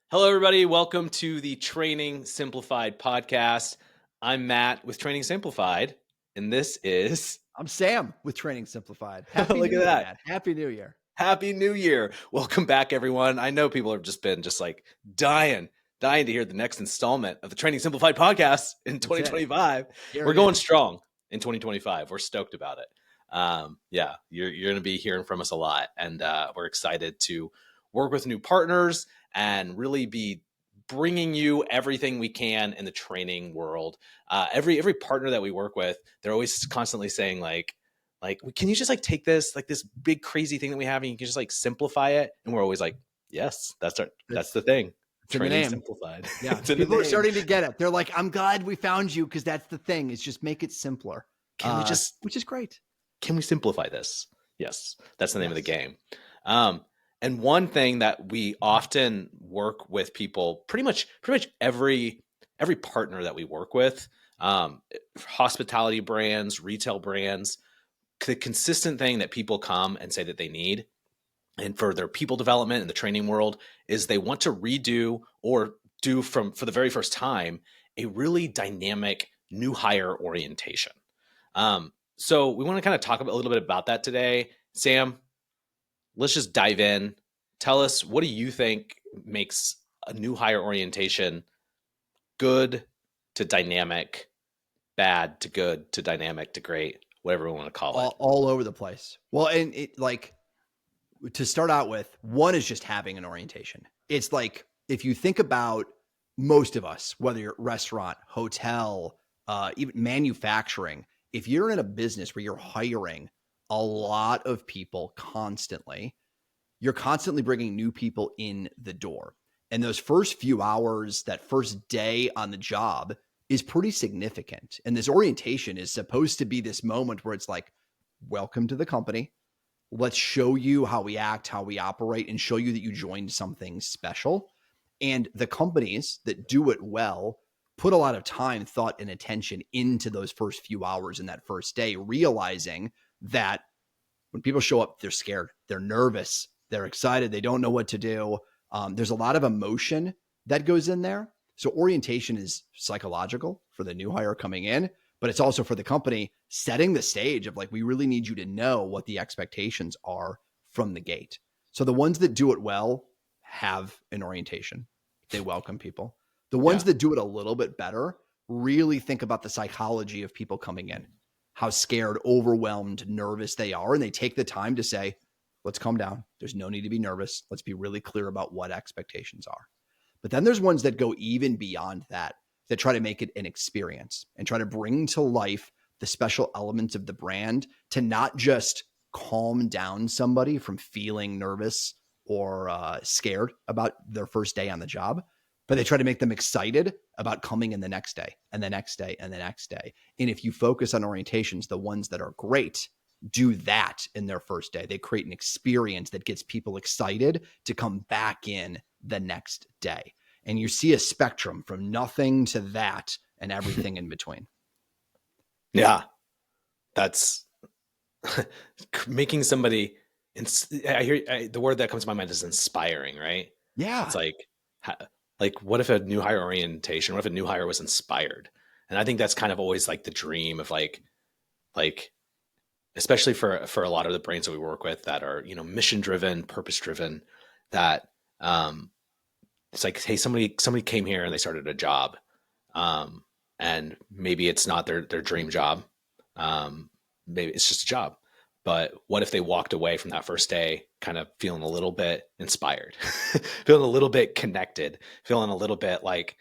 Hello, everybody. Welcome to the Training Simplified podcast. I'm Matt with Training Simplified, and this is I'm Sam with Training Simplified. Happy look New at Year, that. Matt. Happy New Year. Happy New Year. Welcome back, everyone. I know people have just been dying to hear the next installment of the Training Simplified podcast in 2025. Here We're it going is. strong in 2025. We're stoked about it. You're going to be hearing from us a lot, and we're excited to work with new partners and really be bringing you everything we can in the training world. Every partner that we work with, they're always constantly saying like, can you just take this big crazy thing that we have and you can just simplify it? And we're always like, yes, that's the thing. It's in the Training name. simplified. Yeah. People are starting to get it. They're like, I'm glad we found you because that's the thing. Is just make it simpler. Which is great. Can we simplify this? Yes, that's the name of the game. And one thing that we often work with people, pretty much every partner that we work with, hospitality brands, retail brands, the consistent thing that people come and say that they need, and for their people development in the training world, is they want to redo or do for the very first time a really dynamic new hire orientation. So we want to kind of talk a little bit about that today. Sam, let's just dive in. Tell us, what do you think makes a new hire orientation good to dynamic, bad to good to dynamic to great, whatever we want to call it? All over the place. Well, and to start out with, one is just having an orientation. It's like, if you think about most of us, whether you're restaurant, hotel, even manufacturing, if you're in a business where you're hiring a lot of people constantly, you're constantly bringing new people in the door. And those first few hours, that first day on the job is pretty significant. And this orientation is supposed to be this moment where it's like, welcome to the company. Let's show you how we act, how we operate, and show you that you joined something special. And the companies that do it well put a lot of time, thought, and attention into those first few hours in that first day, realizing that when people show up, they're scared, they're nervous, they're excited, they don't know what to do. There's a lot of emotion that goes in there. So orientation is psychological for the new hire coming in, but it's also for the company setting the stage of like, we really need you to know what the expectations are from the gate. So the ones that do it well have an orientation. They welcome people. The ones that do it a little bit better really think about the psychology of people coming in, how scared, overwhelmed, nervous they are. And they take the time to say, let's calm down. There's no need to be nervous. Let's be really clear about what expectations are. But then there's ones that go even beyond that try to make it an experience and try to bring to life the special elements of the brand to not just calm down somebody from feeling nervous or scared about their first day on the job, but they try to make them excited about coming in the next day and the next day and the next day. And if you focus on orientations, the ones that are great do that in their first day. They create an experience that gets people excited to come back in the next day. And you see a spectrum from nothing to that and everything in between. Yeah, that's making somebody, the word that comes to my mind is inspiring, right? Yeah. It's like what if a new hire orientation, what if a new hire was inspired? And I think that's kind of always like the dream of like, especially for a lot of the brands that we work with that are, mission driven, purpose driven, that, it's like, hey, somebody came here and they started a job. And maybe it's not their dream job. Maybe it's just a job. But what if they walked away from that first day kind of feeling a little bit inspired, feeling a little bit connected, feeling a little bit like,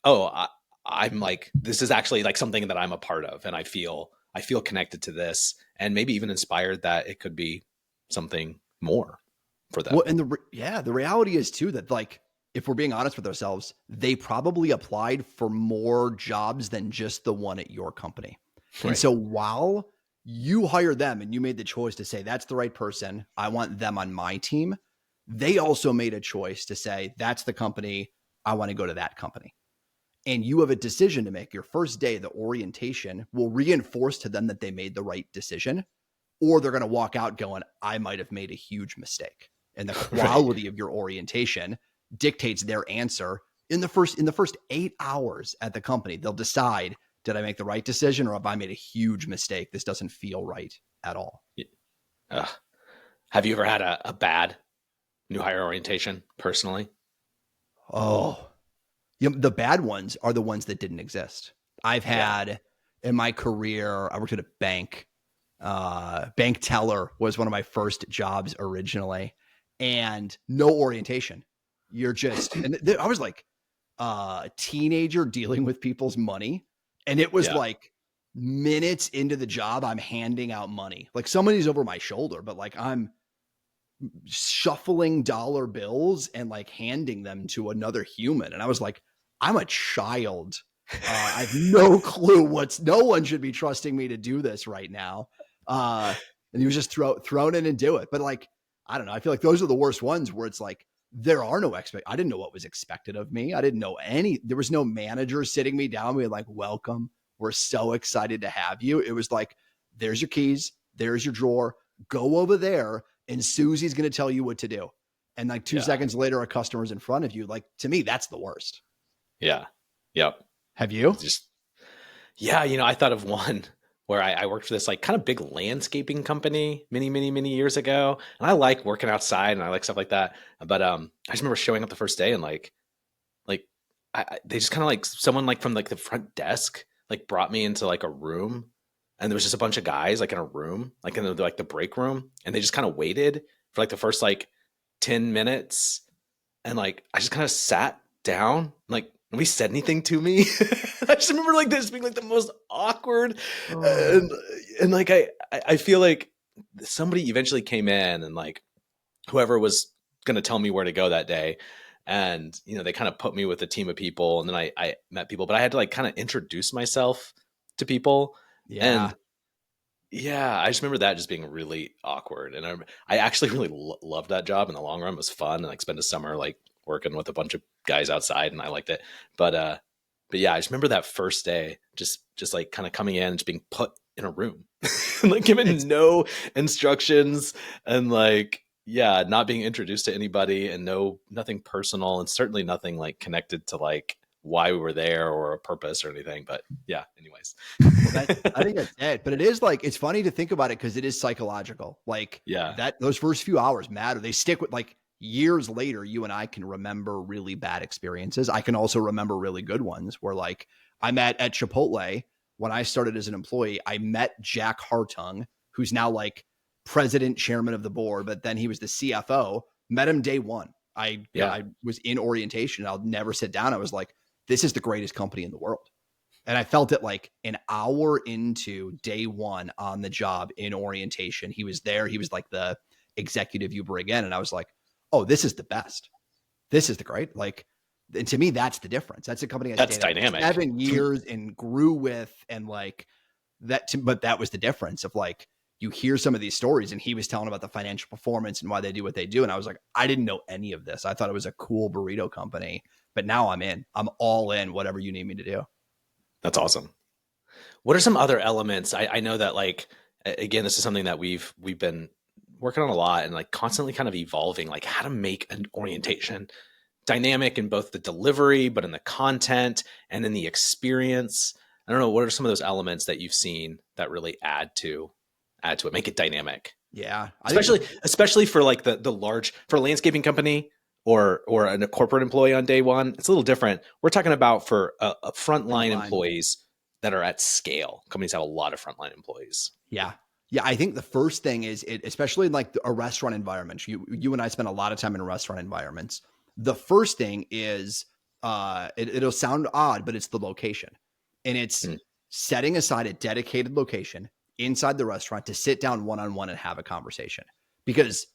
oh, I'm like, this is actually like something that I'm a part of. And I feel connected to this, and maybe even inspired that it could be something more for them. Well, and the reality is too, that like, if we're being honest with ourselves, they probably applied for more jobs than just the one at your company. Right. And so while you hire them and you made the choice to say, that's the right person, I want them on my team, they also made a choice to say, that's the company, I want to go to that company. And you have a decision to make. Your first day, the orientation will reinforce to them that they made the right decision, or they're going to walk out going, I might have made a huge mistake. And the quality of your orientation dictates their answer in the first 8 hours at the company. They'll decide, did I make the right decision, or have I made a huge mistake? This doesn't feel right at all. Ugh. Have you ever had a bad new hire orientation personally? Oh, the bad ones are the ones that didn't exist. I've Yeah. had in my career, I worked at a bank. Bank teller was one of my first jobs originally, and no orientation. You're just, and I was like a teenager dealing with people's money. And it was Yeah. like minutes into the job, I'm handing out money. Like somebody's over my shoulder, but like I'm shuffling dollar bills and like handing them to another human. And I was like, I'm a child. I have no clue no one should be trusting me to do this right now. And he was just thrown in and do it. But like, I don't know. I feel like those are the worst ones where it's like, there are no I didn't know what was expected of me. I didn't know there was no manager sitting me down being like, welcome. We're so excited to have you. It was like, there's your keys. There's your drawer. Go over there and Susie's going to tell you what to do. And like 2 seconds later, a customer's in front of you. Like, to me, that's the worst. Yeah. Yep. Have you? Yeah. I thought of one where I worked for this like kind of big landscaping company many years ago. And I like working outside and I like stuff like that. But I just remember showing up the first day and they just kind of like someone like from like the front desk, like brought me into like a room, and there was just a bunch of guys like in a room, like in the break room. And they just kind of waited for like the first like 10 minutes. And like, I just kind of sat down, like nobody said anything to me. I just remember like this being like the most awkward. And like, I feel like somebody eventually came in and like whoever was going to tell me where to go that day. And, they kind of put me with a team of people, and then I met people, but I had to like kind of introduce myself to people. Yeah. And yeah, I just remember that just being really awkward. And I actually really loved that job in the long run. It was fun, and like spend a summer like working with a bunch of guys outside, and I liked it. But yeah, I just remember that first day, just like kind of coming in and just being put in a room, and like given no instructions, and like, yeah, not being introduced to anybody, and nothing personal, and certainly nothing like connected to like why we were there or a purpose or anything. But yeah, anyways. Well, I think that's it. But it is like, it's funny to think about it because it is psychological. Like Yeah. those first few hours matter. They stick with, like, years later, you and I can remember really bad experiences. I can also remember really good ones where like I met at Chipotle when I started as an employee. I met Jack Hartung, who's now like president, chairman of the board, but then he was the CFO. Met him day one. I was in orientation. I'll never sit down. I was like, this is the greatest company in the world. And I felt it like an hour into day one on the job in orientation. He was there. He was like the executive you bring in. And I was like, oh, this is the best. This is the great. Like, and to me, that's the difference. That's a company That's dynamic. 7 years and grew with, and like that. But that was the difference of like, you hear some of these stories, and he was telling about the financial performance and why they do what they do. And I was like, I didn't know any of this. I thought it was a cool burrito company, but now I'm in. I'm all in, whatever you need me to do. That's awesome. What are some other elements? I know that like, again, this is something that we've been working on a lot and like constantly kind of evolving, like how to make an orientation dynamic in both the delivery, but in the content and in the experience. I don't know. What are some of those elements that you've seen that really add to it, make it dynamic? Yeah. Especially for like the large, for a landscaping company or a corporate employee on day one, it's a little different. We're talking about for a frontline employees that are at scale. Companies have a lot of frontline employees. Yeah. Yeah. I think the first thing is especially in like a restaurant environment. You and I spend a lot of time in restaurant environments. The first thing is, it'll sound odd, but it's the location, and it's setting aside a dedicated location inside the restaurant to sit down one-on-one and have a conversation. Because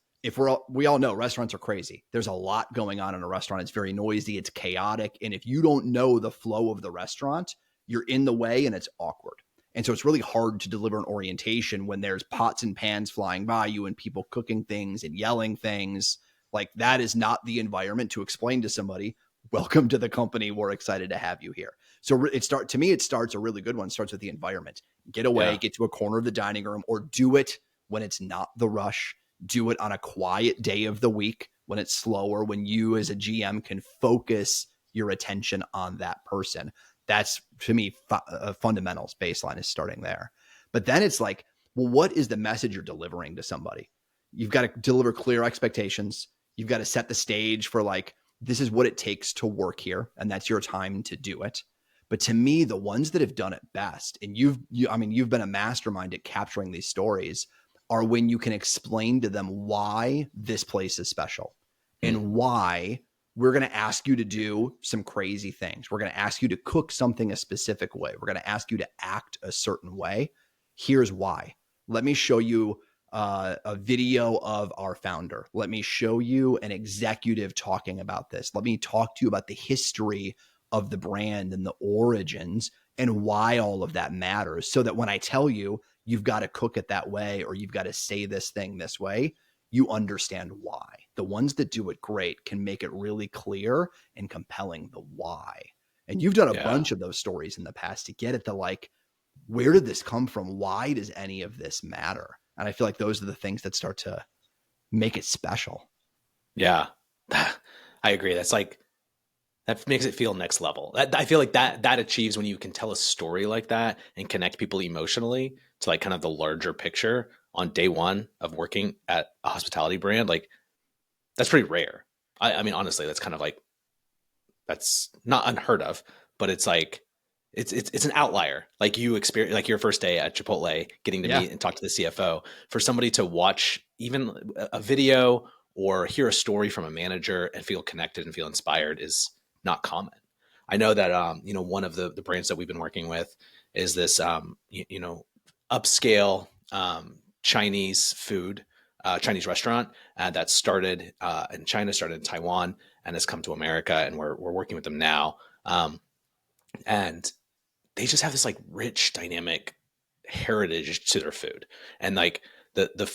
we all know restaurants are crazy. There's a lot going on in a restaurant. It's very noisy. It's chaotic. And if you don't know the flow of the restaurant, you're in the way and it's awkward. And so it's really hard to deliver an orientation when there's pots and pans flying by you and people cooking things and yelling things. Like, that is not the environment to explain to somebody, welcome to the company. We're excited to have you here. So it starts a really good one. Starts with the environment. Get away, get to a corner of the dining room, or do it when it's not the rush. Do it on a quiet day of the week when it's slower, when you as a GM can focus your attention on that person. That's, to me, fundamentals baseline is starting there. But then it's like, well, what is the message you're delivering to somebody? You've got to deliver clear expectations. You've got to set the stage for like, this is what it takes to work here, and that's your time to do it. But to me, the ones that have done it best, and you've been a mastermind at capturing these stories, are when you can explain to them why this place is special and why we're going to ask you to do some crazy things. We're going to ask you to cook something a specific way. We're going to ask you to act a certain way. Here's why. Let me show you a video of our founder. Let me show you an executive talking about this. Let me talk to you about the history of the brand and the origins and why all of that matters, so that when I tell you you've got to cook it that way or you've got to say this thing this way, you understand why. The ones that do it great can make it really clear and compelling, the why. And you've done a bunch of those stories in the past to get at the like, where did this come from? Why does any of this matter? And I feel like those are the things that start to make it special. Yeah, I agree. That's like, that makes it feel next level. I feel like that achieves when you can tell a story like that and connect people emotionally to like kind of the larger picture on day one of working at a hospitality brand. Like, that's pretty rare. I mean, honestly, that's kind of like, that's not unheard of, but it's like, it's an outlier. Like, you experience, like your first day at Chipotle, getting to meet and talk to the CFO. For somebody to watch even a video or hear a story from a manager and feel connected and feel inspired is not common. I know that one of the brands that we've been working with is this upscale Chinese food, Chinese restaurant that started in China, started in Taiwan, and has come to America, and we're working with them now. And they just have this like rich, dynamic heritage to their food, and like the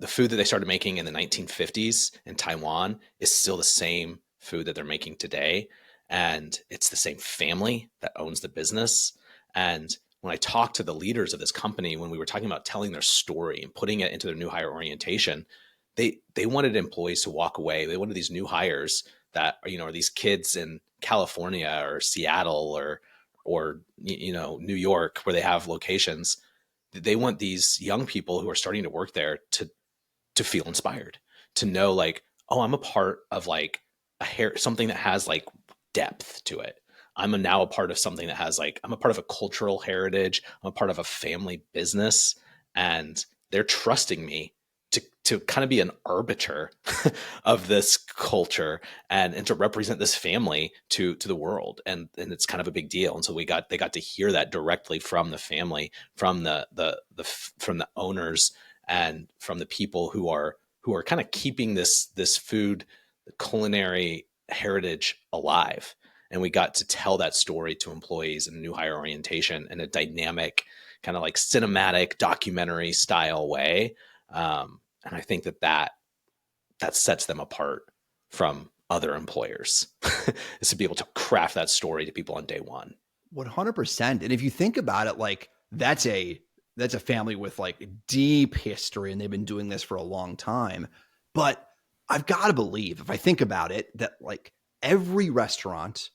food that they started making in the 1950s in Taiwan is still the same food that they're making today, and it's the same family that owns the business. And when I talked to the leaders of this company, when we were talking about telling their story and putting it into their new hire orientation, they wanted employees to walk away. They wanted these new hires that are these kids in California or Seattle or New York, where they have locations. They want these young people who are starting to work there to feel inspired, to know like, oh, I'm a part of like something that has like depth to it. I'm now a part of something that has like, I'm a part of a cultural heritage. I'm a part of a family business, and they're trusting me to kind of be an arbiter of this culture and to represent this family to the world. And it's kind of a big deal. And so they got to hear that directly from the family, from the owners, and from the people who are kind of keeping this food, culinary heritage alive. And we got to tell that story to employees in a new hire orientation in a dynamic, kind of like cinematic documentary style way. And I think that sets them apart from other employers is to be able to craft that story to people on day one. 100%. And if you think about it, like that's a family with like deep history, and they've been doing this for a long time. But I've got to believe, if I think about it, that like every restaurant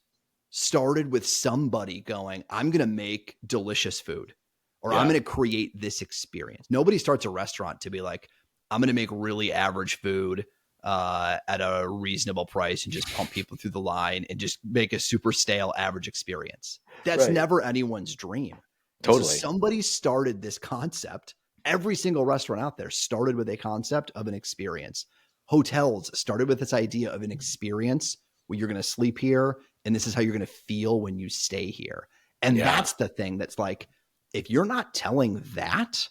started with somebody going, I'm going to make delicious food, or I'm going to create this experience. Nobody starts a restaurant to be like, I'm going to make really average food at a reasonable price and just pump people through the line and just make a super stale average experience. That's never anyone's dream. Totally. So somebody started this concept. Every single restaurant out there started with a concept of an experience. Hotels started with this idea of an experience where you're going to sleep here, and this is how you're going to feel when you stay here. And that's the thing that's like, if you're not telling that,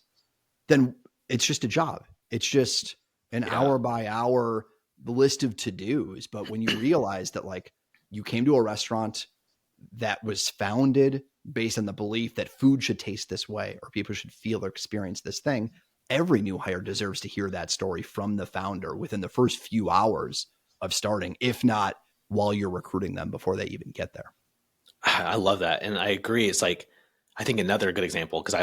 then it's just a job. It's just an hour by hour list of to-dos. But when you realize that like you came to a restaurant that was founded based on the belief that food should taste this way, or people should feel or experience this thing, every new hire deserves to hear that story from the founder within the first few hours of starting, if not while you're recruiting them before they even get there. I love that. And I agree. It's like, I think another good example, because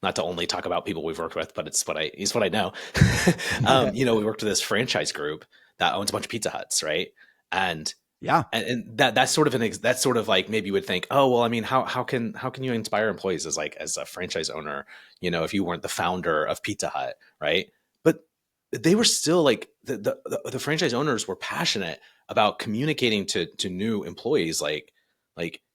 not to only talk about people we've worked with, but it's what I know. We worked with this franchise group that owns a bunch of Pizza Huts, right? And Yeah. that's sort of that's sort of like, maybe you would think, oh well, I mean, how can you inspire employees as like as a franchise owner, if you weren't the founder of Pizza Hut, right? But they were still like, the franchise owners were passionate about communicating to new employees, like,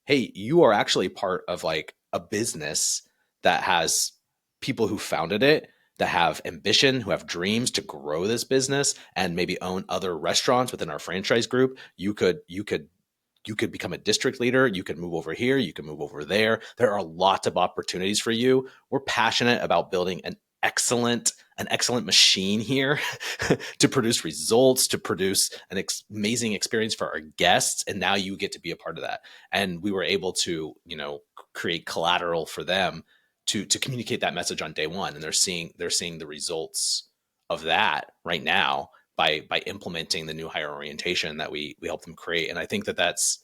hey, you are actually part of like a business that has people who founded it, that have ambition, who have dreams to grow this business and maybe own other restaurants within our franchise group. You could become a district leader. You could move over here. You can move over there. There are lots of opportunities for you. We're passionate about building an excellent machine here to produce results, to produce an amazing experience for our guests. And now you get to be a part of that. And we were able to, create collateral for them to communicate that message on day one. And they're seeing the results of that right now by implementing the new hire orientation that we help them create. And I think that's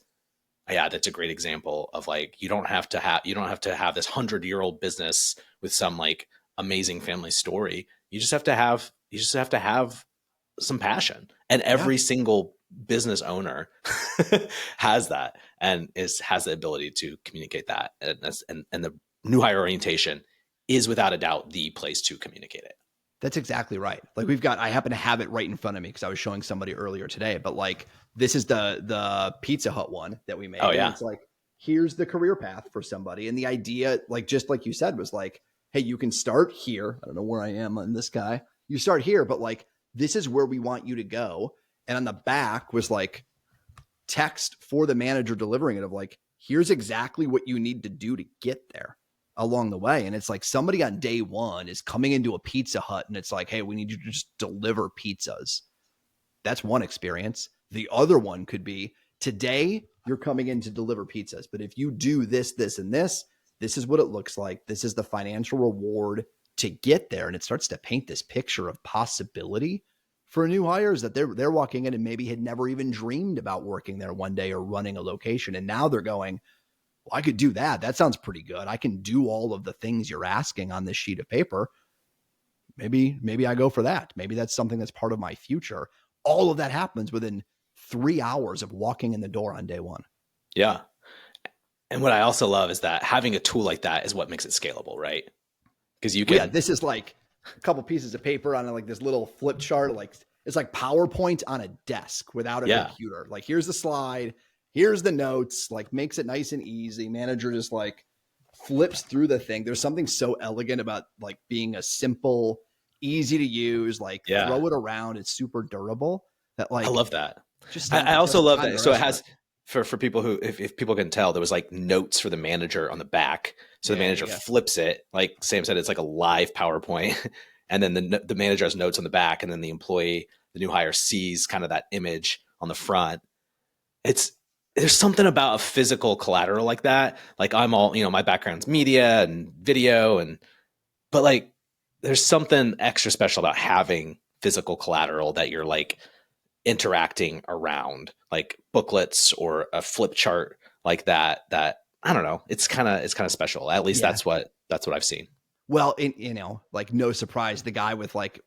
a great example of like, you don't have to have this 100-year-old business with some like amazing family story. You just have to have some passion. And Yeah. every single business owner has that, and has the ability to communicate that. And the new hire orientation is without a doubt the place to communicate it. That's exactly right. Like I happen to have it right in front of me because I was showing somebody earlier today, but like this is the Pizza Hut one that we made. Oh And yeah. it's like, here's the career path for somebody. And the idea, like, just like you said, was like, hey, you can start here. I don't know where I am on this guy. You start here, but like, this is where we want you to go. And on the back was like text for the manager delivering it of like, here's exactly what you need to do to get there along the way. And it's like somebody on day one is coming into a Pizza Hut and it's like, hey, we need you to just deliver pizzas. That's one experience. The other one could be, today you're coming in to deliver pizzas, but if you do this, this, and this is what it looks like. This is the financial reward to get there. And it starts to paint this picture of possibility for new hires that they're walking in and maybe had never even dreamed about working there one day or running a location. And now they're going, well, I could do that. That sounds pretty good. I can do all of the things you're asking on this sheet of paper. Maybe I go for that. Maybe that's something that's part of my future. All of that happens within 3 hours of walking in the door on day one. Yeah. And what I also love is that having a tool like that is what makes it scalable, right? Because you can, this is like a couple pieces of paper on like this little flip chart. Like it's like PowerPoint on a desk without a computer. Like here's the slide, here's the notes, like makes it nice and easy. Manager just like flips through the thing. There's something so elegant about like being a simple, easy to use, like throw it around. It's super durable. That like, I love that. Just I also love that. So it has, for people who, if people can tell, there was like notes for the manager on the back. So the manager flips it, like Sam said, it's like a live PowerPoint. And then the manager has notes on the back, and then the employee, the new hire, sees kind of that image on the front. There's something about a physical collateral like that. Like I'm all, my background's media and video, but like there's something extra special about having physical collateral that you're like interacting around, like booklets or a flip chart like that I don't know, it's kind of special. At least that's what I've seen. Well, like no surprise, the guy with like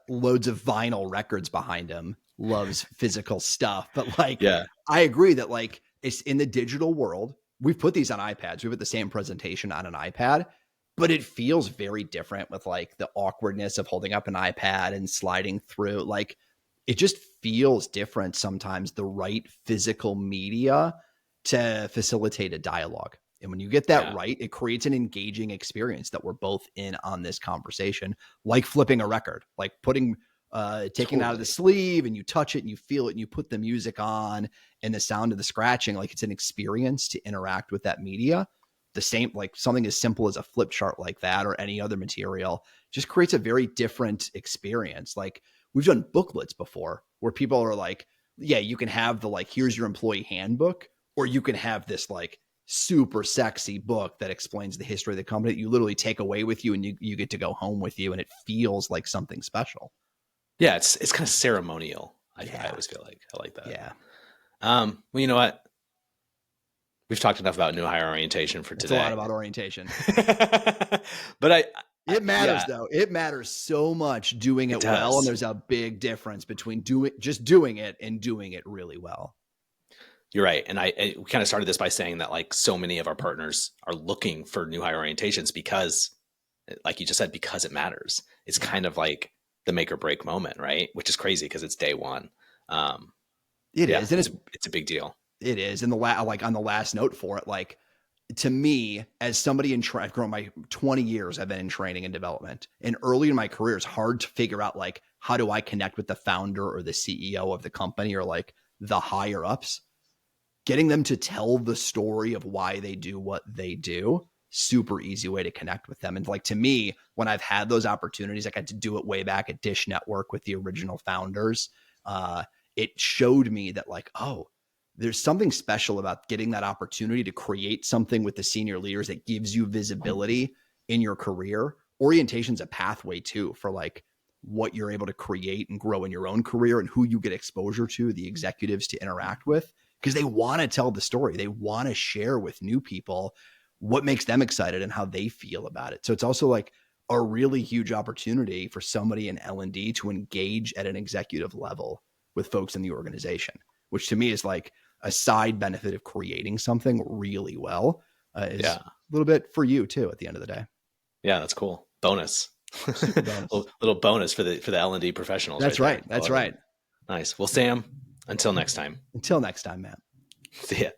loads of vinyl records behind him loves physical stuff. But like, I agree that like it's in the digital world. We've put these on iPads. We put the same presentation on an iPad, but it feels very different with like the awkwardness of holding up an iPad and sliding through. Like it just feels different sometimes, the right physical media to facilitate a dialogue. And when you get that right, it creates an engaging experience that we're both in on this conversation, like flipping a record, like taking it out of the sleeve and you touch it and you feel it and you put the music on and the sound of the scratching. Like it's an experience to interact with that media. The same, like something as simple as a flip chart like that or any other material just creates a very different experience. Like we've done booklets before where people are like, yeah, you can have the like, here's your employee handbook, or you can have this like super sexy book that explains the history of the company that you literally take away with you and you get to go home with you. And it feels like something special. Yeah. It's kind of ceremonial. I always feel like I like that. Yeah. Well, you know what? We've talked enough about new hire orientation for today. It's a lot about orientation. But It matters Yeah, though. It matters so much doing it it well. And does. there's a big difference between just doing it and doing it really well. You're right. And we kind of started this by saying that like so many of our partners are looking for new hire orientations because, like you just said, because it matters. It's Yeah. kind of like the make or break moment, right? Which is crazy because it's day one. It Yeah, is. And it's a big deal. it is. And like on the last note for it, like to me, as somebody I've grown my 20 years, I've been in training and development. And early in my career, it's hard to figure out like, how do I connect with the founder or the CEO of the company or like the higher ups? Getting them to tell the story of why they do what they do, super easy way to connect with them. And like to me, when I've had those opportunities, I got to do it way back at Dish Network with the original founders. It showed me that like, oh, there's something special about getting that opportunity to create something with the senior leaders that gives you visibility in your career. Orientation's a pathway too for like what you're able to create and grow in your own career and who you get exposure to, the executives to interact with, because they want to tell the story. They want to share with new people what makes them excited and how they feel about it. So it's also like a really huge opportunity for somebody in L&D to engage at an executive level with folks in the organization, which to me is like a side benefit of creating something really well. Is Yeah. a little bit for you too at the end of the day. Yeah, that's cool. Bonus. Super bonus. little bonus for the L&D professionals. That's right right. there. That's right. Nice. Well, Sam, until next time. Until next time, Matt. See ya.